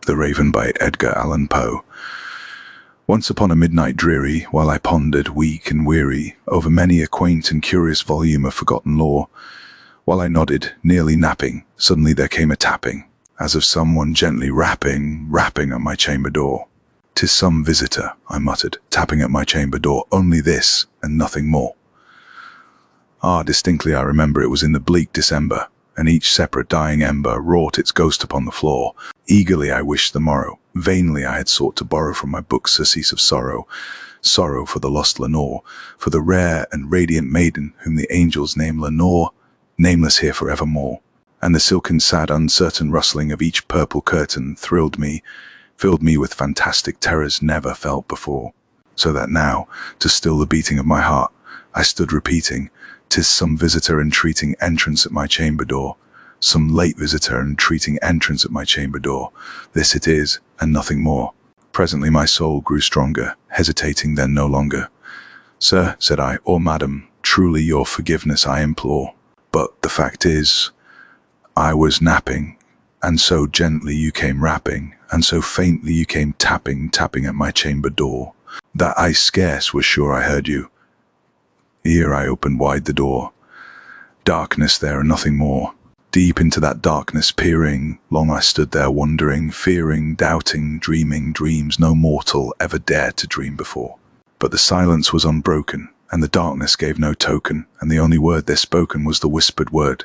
The Raven by Edgar Allan Poe. Once upon a midnight dreary, while I pondered, weak and weary, over many a quaint and curious volume of forgotten lore, while I nodded, nearly napping, suddenly there came a tapping, as of someone gently rapping at my chamber door. "'Tis some visitor," I muttered, tapping at my chamber door, "only this, and nothing more." Distinctly I remember it was in the bleak December, and each separate dying ember wrought its ghost upon the floor. Eagerly I wished the morrow. Vainly I had sought to borrow from my books surcease of sorrow. Sorrow for the lost Lenore, for the rare and radiant maiden whom the angels name Lenore, nameless here forevermore. And the silken, sad, uncertain rustling of each purple curtain filled me with fantastic terrors never felt before. So that now, to still the beating of my heart, I stood repeating, "'Tis some visitor entreating entrance at my chamber door. Some late visitor entreating entrance at my chamber door. This it is, and nothing more." Presently my soul grew stronger, hesitating then no longer. "Sir," said I, "or madam, truly your forgiveness I implore. But the fact is, I was napping, and so gently you came rapping, and so faintly you came tapping at my chamber door, that I scarce was sure I heard you. Ere I opened wide the door. Darkness there and nothing more. Deep into that darkness peering, long I stood there wondering, fearing, doubting, dreaming dreams no mortal ever dared to dream before. But the silence was unbroken, and the darkness gave no token, and the only word there spoken was the whispered word,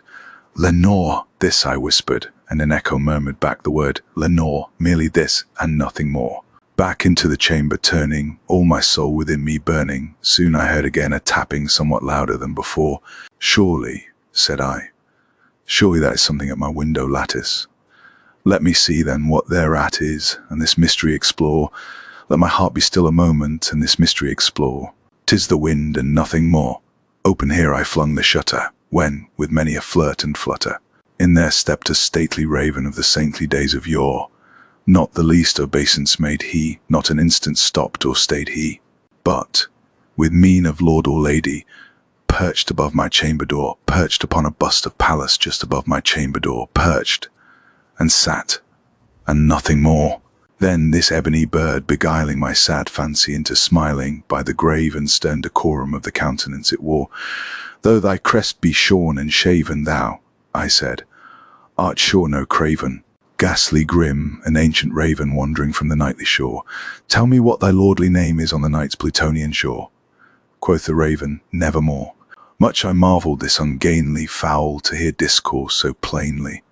'Lenore!' This I whispered, and an echo murmured back the word, 'Lenore!' Merely this, and nothing more. Back into the chamber turning, all my soul within me burning, soon I heard again a tapping somewhat louder than before. "Surely," said I, "surely that is something at my window lattice. Let me see then what thereat is, and this mystery explore. Let my heart be still a moment, and this mystery explore. 'Tis the wind and nothing more." Open here I flung the shutter, when, with many a flirt and flutter, in there stepped a stately raven of the saintly days of yore. Not the least obeisance made he, not an instant stopped or stayed he, but, with mien of lord or lady, perched above my chamber door, perched upon a bust of Pallas just above my chamber door, perched, and sat, and nothing more. Then this ebony bird, beguiling my sad fancy into smiling, by the grave and stern decorum of the countenance it wore, "Though thy crest be shorn and shaven, thou," I said, "art sure no craven, ghastly grim, an ancient raven wandering from the nightly shore. Tell me what thy lordly name is on the night's Plutonian shore." Quoth the raven, "Nevermore." Much I marvelled this ungainly fowl to hear discourse so plainly,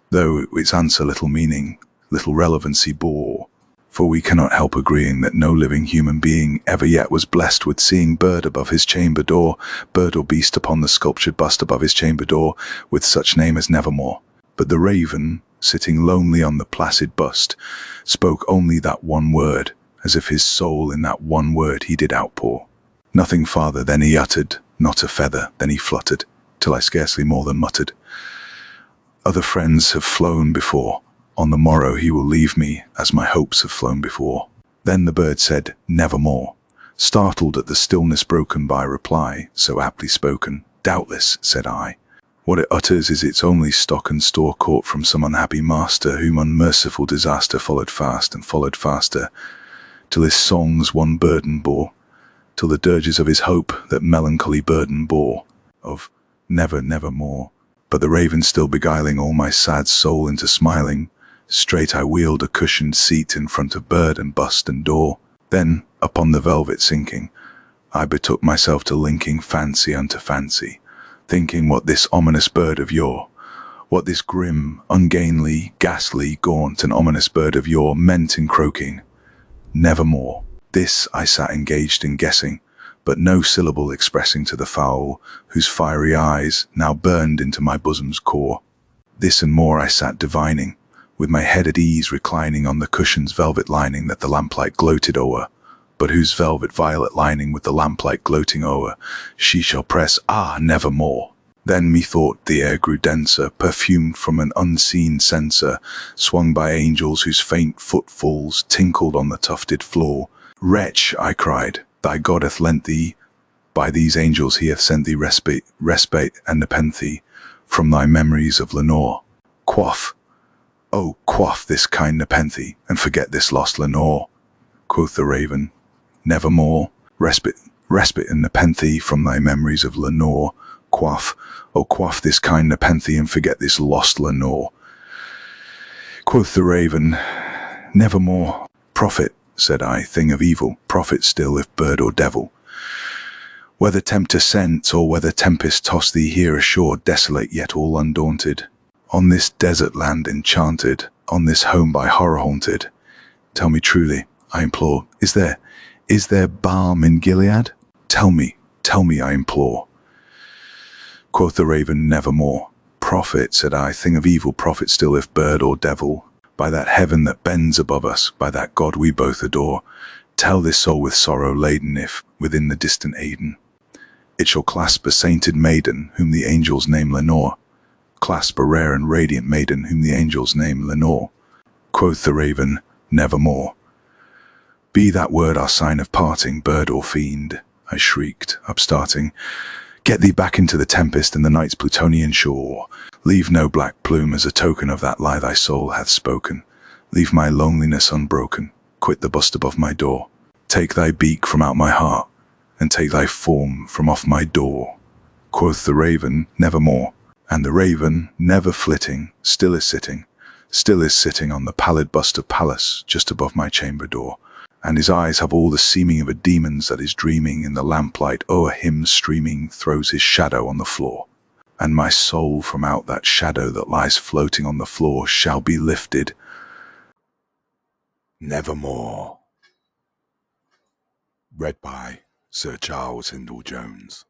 though its answer little meaning, little relevancy bore. For we cannot help agreeing that no living human being ever yet was blessed with seeing bird above his chamber door, bird or beast upon the sculptured bust above his chamber door, with such name as Nevermore. But the raven, sitting lonely on the placid bust, spoke only that one word, as if his soul in that one word he did outpour. Nothing farther then he uttered, not a feather then he fluttered, till I scarcely more than muttered, "Other friends have flown before, on the morrow he will leave me, as my hopes have flown before." Then the bird said, "Nevermore," startled at the stillness broken by reply, so aptly spoken. "Doubtless," said I. "What it utters is its only stock and store caught from some unhappy master, whom unmerciful disaster followed fast and followed faster, till his songs one burden bore, till the dirges of his hope that melancholy burden bore, of nevermore." But the raven still beguiling all my sad soul into smiling, straight I wheeled a cushioned seat in front of bird and bust and door. Then, upon the velvet sinking, I betook myself to linking fancy unto fancy, thinking what this ominous bird of yore, what this grim, ungainly, ghastly, gaunt, and ominous bird of yore meant in croaking, "Nevermore." This I sat engaged in guessing, but no syllable expressing to the fowl, whose fiery eyes now burned into my bosom's core. This and more I sat divining, with my head at ease reclining on the cushion's velvet lining that the lamplight gloated o'er, but whose velvet violet lining with the lamplight gloating o'er, she shall press, nevermore. Then methought the air grew denser, perfumed from an unseen censer, swung by angels whose faint footfalls tinkled on the tufted floor. "Wretch," I cried, "thy God hath lent thee, by these angels he hath sent thee respite and nepenthe from thy memories of Lenore." Quaff, Oh, quaff this kind nepenthe, and forget this lost Lenore. Quoth the raven, Nevermore. Respite and nepenthe from thy memories of Lenore. Quaff, oh quaff this kind nepenthe, and forget this lost Lenore. Quoth the raven, Nevermore. Prophet, said I, thing of evil, prophet still, if bird or devil. Whether tempter sent, or whether tempest toss thee here ashore, desolate yet all undaunted, on this desert land enchanted, on this home by horror haunted, tell me truly, I implore, is there balm in Gilead? Tell me, I implore. Quoth the raven, Nevermore. Prophet, said I, thing of evil, prophet still, if bird or devil, by that heaven that bends above us, by that God we both adore, tell this soul with sorrow laden, if, within the distant Aden, it shall clasp a sainted maiden, whom the angels name Lenore. Clasp a rare and radiant maiden, whom the angels name Lenore. Quoth the raven, Nevermore. Be that word our sign of parting, bird or fiend, I shrieked, upstarting. Get thee back into the tempest and the night's Plutonian shore. Leave no black plume as a token of that lie thy soul hath spoken. Leave my loneliness unbroken. Quit the bust above my door. Take thy beak from out my heart, and take thy form from off my door. Quoth the raven, Nevermore. And the raven, never flitting, still is sitting on the pallid bust of Pallas, just above my chamber door. And his eyes have all the seeming of a demon's that is dreaming in the lamplight o'er him streaming, throws his shadow on the floor. And my soul from out that shadow that lies floating on the floor shall be lifted. Nevermore. Read by Sir Charles Hindle Jones.